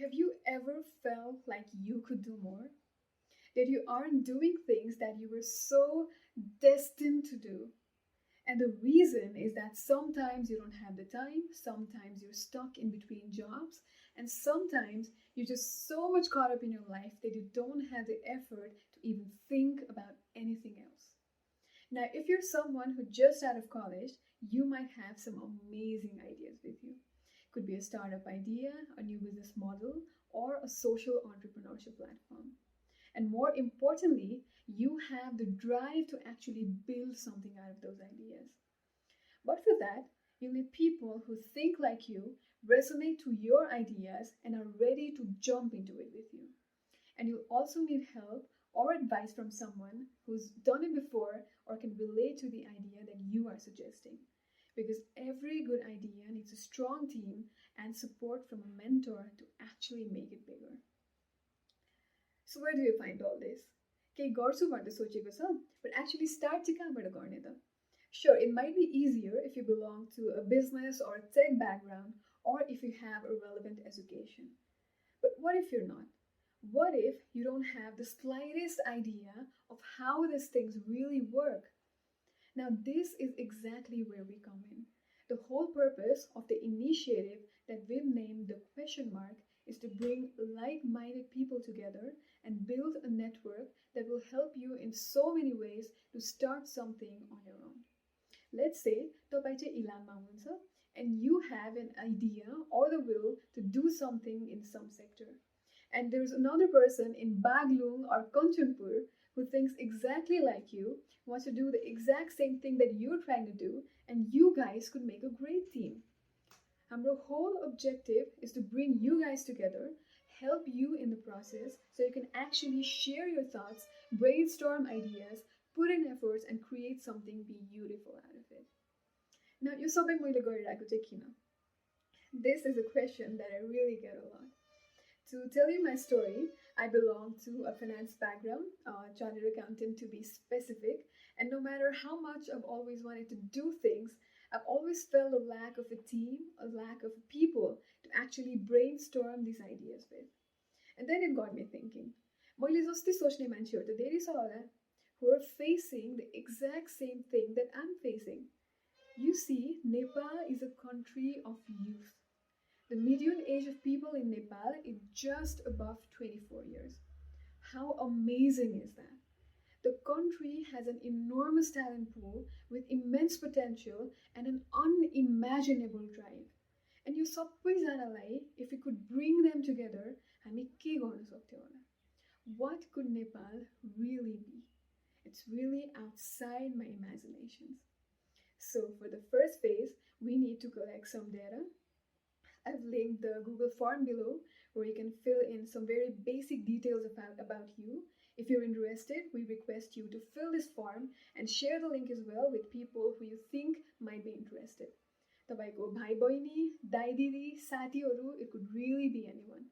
Have you ever felt like you could do more? That you aren't doing things that you were so destined to do? And the reason is that sometimes you don't have the time, sometimes you're stuck in between jobs, and sometimes you're just so much caught up in your life that you don't have the effort to even think about anything else. Now, if you're someone who just out of college, you might have some amazing ideas with you. Could be a startup idea, a new business model, or a social entrepreneurship platform. And more importantly, you have the drive to actually build something out of those ideas. But for that, you need people who think like you, resonate to your ideas, and are ready to jump into it with you. And you'll also need help or advice from someone who's done it before or can relate to the idea that you are suggesting. Because every good idea needs a strong team and support from a mentor to actually make it bigger. So where do you find all this? केही गर्छु भनेर सोचेको छ, but actually start चाहिँ कहाँबाट गर्ने त? Sure, it might be easier if you belong to a business or a tech background or if you have a relevant education. But what if you're not? What if you don't have the slightest idea of how these things really work? Now, this is exactly where we come in. The whole purpose of the initiative that we've named the question mark is to bring like-minded people together and build a network that will help you in so many ways to start something on your own. Let's say तपाईं चाहिँ इलाममा हुनुहुन्छ and you have an idea or the will to do something in some sector. And there's another person in Baglung or Kanchanpur who thinks exactly like you, wants to do the exact same thing that you're trying to do, and you guys could make a great team. Our whole objective is to bring you guys together, help you in the process so you can actually share your thoughts, brainstorm ideas, put in efforts, and create something beautiful out of it. Now, यो सबै मैले गरिरहेको चाहिँ किन? This is a question that I really get a lot. To tell you my story, I belong to a finance background, chartered accountant to be specific, and no matter how much I've always wanted to do things, I've always felt a lack of a team, a lack of people to actually brainstorm these ideas with. And then it got me thinking, मैले जस्तै सोच्ने मान्छेहरू त धेरै छ होला who are facing the exact same thing that I'm facing. You see, Nepal is a country of youth. The median age of people in Nepal is just above 24 years. How amazing is that? The country has an enormous talent pool with immense potential and an unimaginable drive. And you सबैजनालाई, if we could bring them together, हामी के गर्न सक्थ्यौं होला? What could Nepal really be? It's really outside my imaginations. So for the first phase, we need to collect some data. I've linked the Google form below where you can fill in some very basic details about you. If you're interested, we request you to fill this form and share the link as well with people who you think might be interested. तपाईको भाइ बहिनी, दाइ दिदी, साथीहरू, it could really be anyone.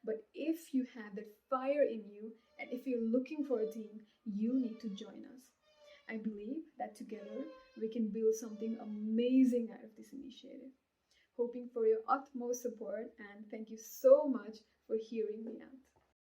But if you have that fire in you and if you're looking for a team, you need to join us. I believe that together we can build something amazing out of this initiative. Hoping for your utmost support, and thank you so much for hearing me out.